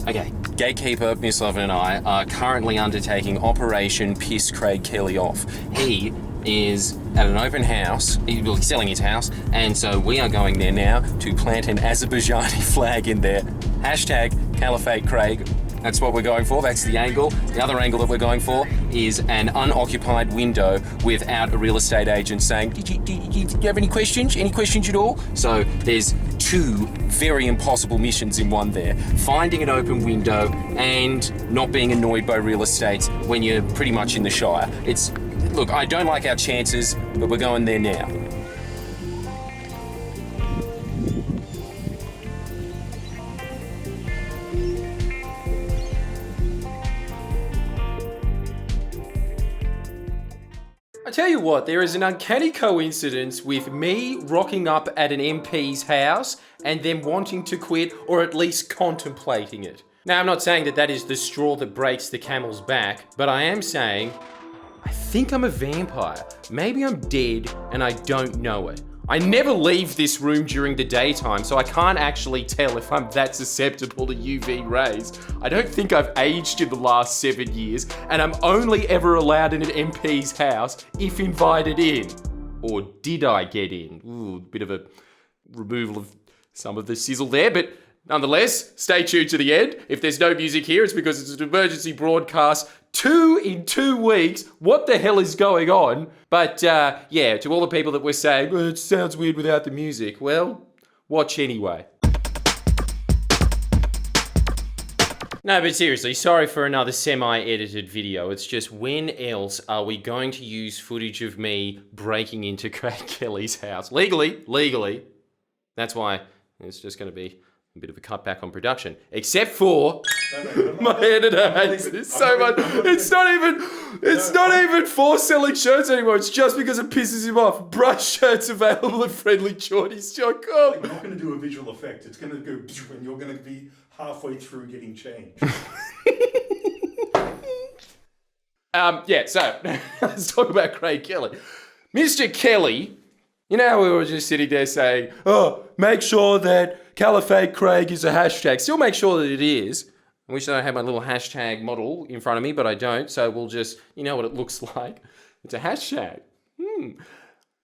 Okay, Gatekeeper, Miss Lovin and I are currently undertaking Operation Piss Craig Kelly Off. He is at an open house, he's selling his house, and so we are going there now to plant an Azerbaijani flag in there. Hashtag Caliphate Craig. That's what we're going for, that's the angle. The other angle that we're going for is an unoccupied window without a real estate agent saying, do you have any questions? Any questions at all? So there's two very impossible missions in one there. Finding an open window and not being annoyed by real estate when you're pretty much in the Shire. Look, I don't like our chances, but we're going there now. I tell you what, there is an uncanny coincidence with me rocking up at an MP's house and them wanting to quit or at least contemplating it. Now, I'm not saying that that is the straw that breaks the camel's back, but I am saying I think I'm a vampire. Maybe I'm dead and I don't know it. I never leave this room during the daytime, so I can't actually tell if I'm that susceptible to UV rays. I don't think I've aged in the last 7 years, and I'm only ever allowed in an MP's house if invited in. Or did I get in? Ooh, bit of a removal of some of the sizzle there, but nonetheless, stay tuned to the end. If there's no music here, it's because it's an emergency broadcast. 2 in 2 weeks. What the hell is going on? But yeah, to all the people that were saying, oh, it sounds weird without the music. Well, watch anyway. No, but seriously, sorry for another semi-edited video. It's just, when else are we going to use footage of me breaking into Craig Kelly's house? Legally. That's why it's just going to be a bit of a cutback on production. Except for my editor hates this so much. It's not even for selling shirts anymore. It's just because it pisses him off. Brush shirts available at FriendlyJordies.com. You're not going to do a visual effect. It's going to go and you're going to be halfway through getting changed. Yeah, so let's talk about Craig Kelly. Mr. Kelly, you know how we were just sitting there saying, oh, make sure that Caliphate Craig is a hashtag. Still make sure that it is. I wish I had my little hashtag model in front of me, but I don't. So we'll just, you know what it looks like. It's a hashtag.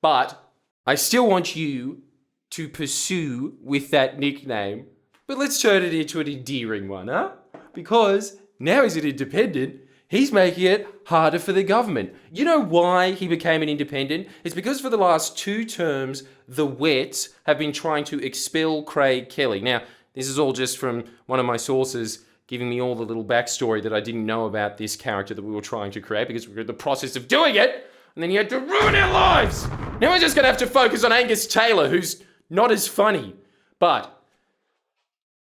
But I still want you to pursue with that nickname. But let's turn it into an endearing one, huh? Because now he's an independent. He's making it harder for the government. You know why he became an independent? It's because for the last 2 terms, the Wets have been trying to expel Craig Kelly. Now, this is all just from one of my sources giving me all the little backstory that I didn't know about this character that we were trying to create because we were in the process of doing it, and then he had to ruin our lives. Now we're just going to have to focus on Angus Taylor, who's not as funny. But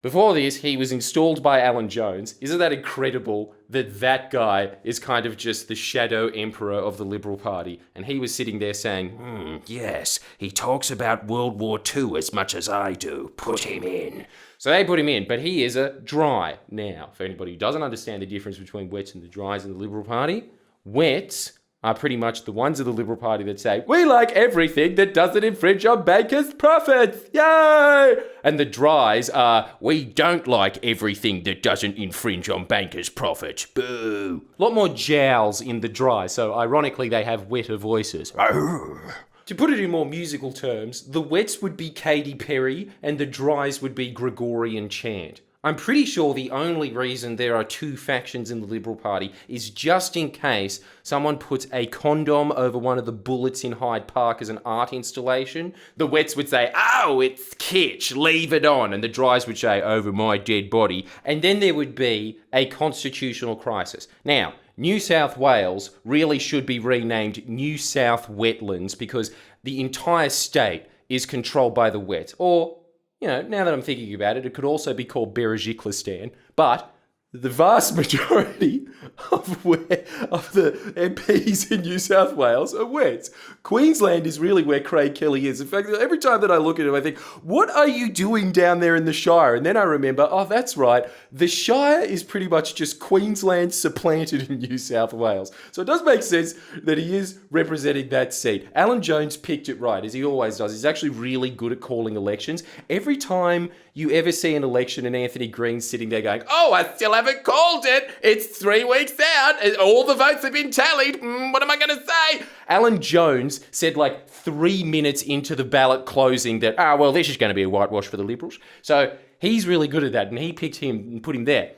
before this, he was installed by Alan Jones. Isn't that incredible that that guy is kind of just the shadow emperor of the Liberal Party? And he was sitting there saying, yes, he talks about World War II as much as I do. Put him in. So they put him in, but he is a dry. Now, for anybody who doesn't understand the difference between Wets and the Dries in the Liberal Party, Wets are pretty much the ones of the Liberal Party that say, we like everything that doesn't infringe on bankers' profits. Yay! And the Dries are, we don't like everything that doesn't infringe on bankers' profits. Boo. A lot more jowls in the Dries, so ironically they have wetter voices. To put it in more musical terms, the Wets would be Katy Perry and the Dries would be Gregorian chant. I'm pretty sure the only reason there are 2 factions in the Liberal Party is just in case someone puts a condom over one of the bullets in Hyde Park as an art installation. The Wets would say, oh, it's kitsch, leave it on. And the Dries would say, over my dead body. And then there would be a constitutional crisis. Now, New South Wales really should be renamed New South Wetlands because the entire state is controlled by the Wets. Or, you know, now that I'm thinking about it, it could also be called Berejiklistan. But the vast majority of the MPs in New South Wales are wets. Queensland is really where Craig Kelly is. In fact, every time that I look at him, I think, what are you doing down there in the Shire? And then I remember, oh, that's right. The Shire is pretty much just Queensland supplanted in New South Wales. So it does make sense that he is representing that seat. Alan Jones picked it right, as he always does. He's actually really good at calling elections. Every time you ever see an election and Anthony Green's sitting there going, oh, I still haven't called it. It's 3 weeks out. All the votes have been tallied. What am I going to say? Alan Jones said like 3 minutes into the ballot closing that, well, this is going to be a whitewash for the Liberals. So he's really good at that, and he picked him and put him there.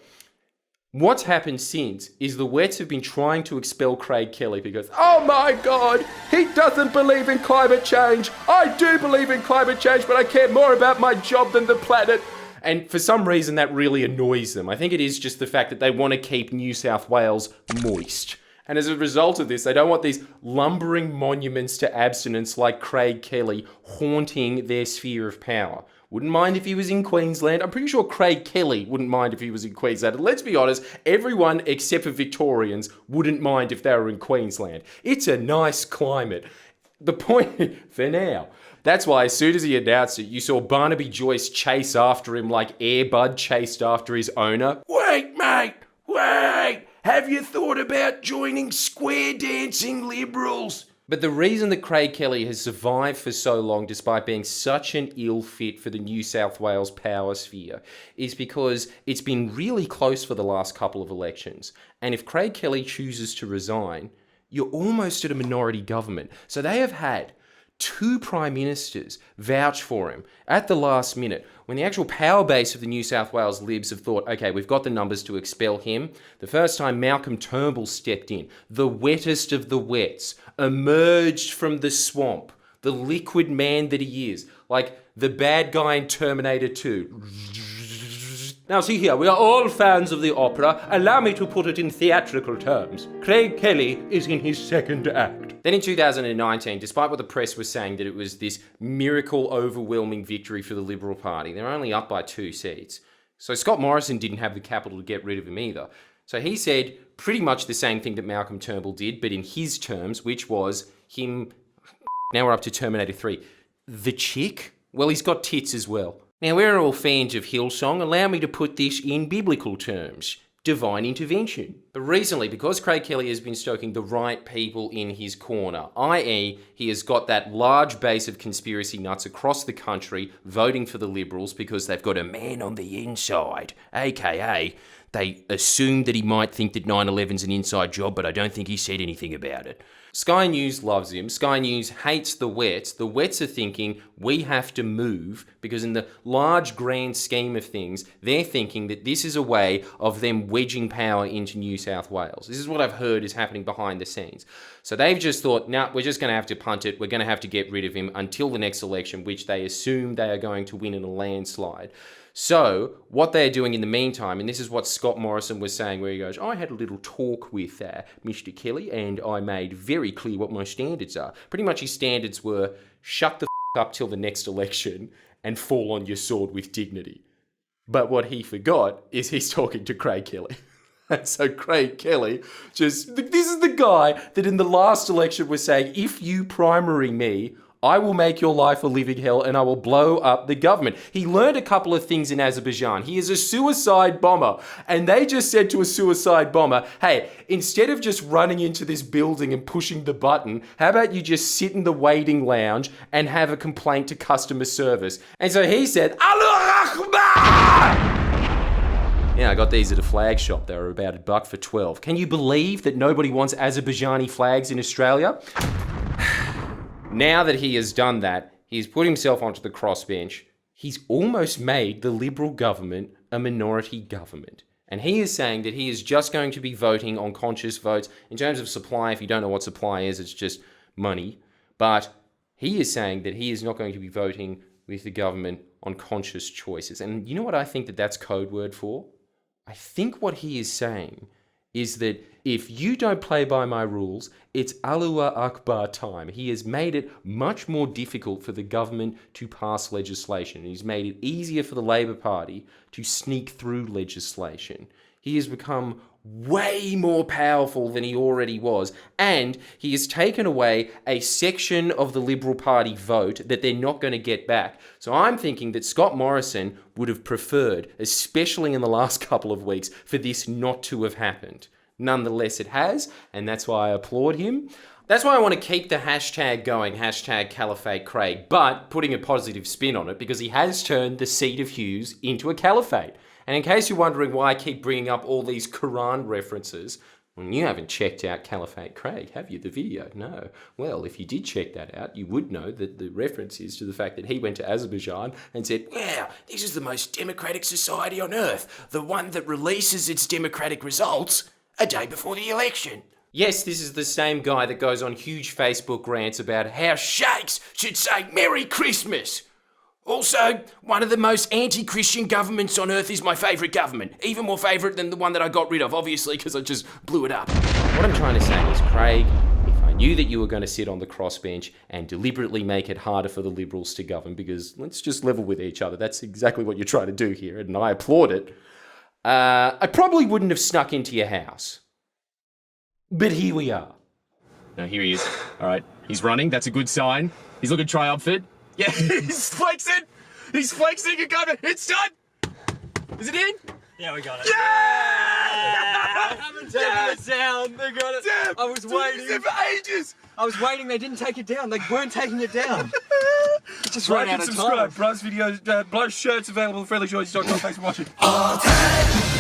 What's happened since is the Wets have been trying to expel Craig Kelly because, oh my God, he doesn't believe in climate change. I do believe in climate change, but I care more about my job than the planet. And for some reason, that really annoys them. I think it is just the fact that they want to keep New South Wales moist. And as a result of this, they don't want these lumbering monuments to abstinence like Craig Kelly haunting their sphere of power. Wouldn't mind if he was in Queensland. I'm pretty sure Craig Kelly wouldn't mind if he was in Queensland. And let's be honest, everyone except for Victorians wouldn't mind if they were in Queensland. It's a nice climate. The point, for now. That's why as soon as he announced it, you saw Barnaby Joyce chase after him like Air Bud chased after his owner. Wait, mate, wait. Have you thought about joining square dancing Liberals? But the reason that Craig Kelly has survived for so long, despite being such an ill fit for the New South Wales power sphere, is because it's been really close for the last couple of elections. And if Craig Kelly chooses to resign, you're almost at a minority government. So they have had 2 prime ministers vouch for him at the last minute. When the actual power base of the New South Wales Libs have thought, okay, we've got the numbers to expel him, the first time Malcolm Turnbull stepped in, the wettest of the wets, emerged from the swamp, the liquid man that he is, like the bad guy in Terminator 2. Now see here, we are all fans of the opera. Allow me to put it in theatrical terms. Craig Kelly is in his second act. Then in 2019, despite what the press was saying that it was this miracle overwhelming victory for the Liberal Party, they're only up by 2 seats. So Scott Morrison didn't have the capital to get rid of him either. So he said pretty much the same thing that Malcolm Turnbull did, but in his terms, which was him, now we're up to Terminator 3. The chick? Well, he's got tits as well. Now, we're all fans of Hillsong. Allow me to put this in biblical terms. Divine intervention. But recently, because Craig Kelly has been stoking the right people in his corner, i.e. he has got that large base of conspiracy nuts across the country voting for the Liberals because they've got a man on the inside, aka they assumed that he might think that 9/11's an inside job, but I don't think he said anything about it. Sky News loves him. Sky News hates the Wets. The Wets are thinking we have to move because in the large grand scheme of things, they're thinking that this is a way of them wedging power into New South Wales. This is what I've heard is happening behind the scenes. So they've just thought, nah, we're just going to have to punt it. We're going to have to get rid of him until the next election, which they assume they are going to win in a landslide. So what they're doing in the meantime, and this is what Scott Morrison was saying, where he goes, I had a little talk with Mr. Kelly and I made very clear what my standards are. Pretty much his standards were shut the up till the next election and fall on your sword with dignity. But what he forgot is he's talking to Craig Kelly. And so Craig Kelly this is the guy that in the last election was saying, if you primary me, I will make your life a living hell and I will blow up the government. He learned a couple of things in Azerbaijan. He is a suicide bomber. And they just said to a suicide bomber, hey, instead of just running into this building and pushing the button, how about you just sit in the waiting lounge and have a complaint to customer service? And so he said, Allah Akbar! Yeah, I got these at a flag shop. They were about $1 for 12. Can you believe that nobody wants Azerbaijani flags in Australia? Now that he has done that, he's put himself onto the crossbench. He's almost made the Liberal government a minority government. And he is saying that he is just going to be voting on conscious votes. In terms of supply, if you don't know what supply is, it's just money. But he is saying that he is not going to be voting with the government on conscious choices. And you know what I think that that's code word for? I think what he is saying is that if you don't play by my rules, it's Allahu Akbar time. He has made it much more difficult for the government to pass legislation. He's made it easier for the Labor Party to sneak through legislation. he has become way more powerful than he already was, and he has taken away a section of the Liberal Party vote that they're not going to get back. So I'm thinking that Scott Morrison would have preferred, especially in the last couple of weeks, for this not to have happened. Nonetheless, it has, and that's why I applaud him. That's why I want to keep the hashtag going, hashtag Caliphate Craig, but putting a positive spin on it, because he has turned the seat of Hughes into a caliphate. And in case you're wondering why I keep bringing up all these Quran references, well, you haven't checked out Caliphate Craig, have you? The video? No. Well, if you did check that out, you would know that the reference is to the fact that he went to Azerbaijan and said, wow, this is the most democratic society on earth, the one that releases its democratic results a day before the election. Yes, this is the same guy that goes on huge Facebook rants about how sheikhs should say Merry Christmas. Also, one of the most anti-Christian governments on earth is my favourite government. Even more favourite than the one that I got rid of, obviously, because I just blew it up. What I'm trying to say is, Craig, if I knew that you were going to sit on the crossbench and deliberately make it harder for the Liberals to govern, because let's just level with each other, that's exactly what you're trying to do here, and I applaud it, I probably wouldn't have snuck into your house. But here we are. No, here he is. All right, he's running. That's a good sign. He's looking triumphant. Yeah, he's flexing. He's flexing. You got it. It's done. Is it in? Yeah, we got it. Yeah! I haven't taken it down. They got it. Damn. I was waiting. For ages. I was waiting. They didn't take it down. They weren't taking it down. It just ran Like out and of subscribe. time. Bros videos, blow shirts available at FriendlyJordies.com. Thanks for watching. All time.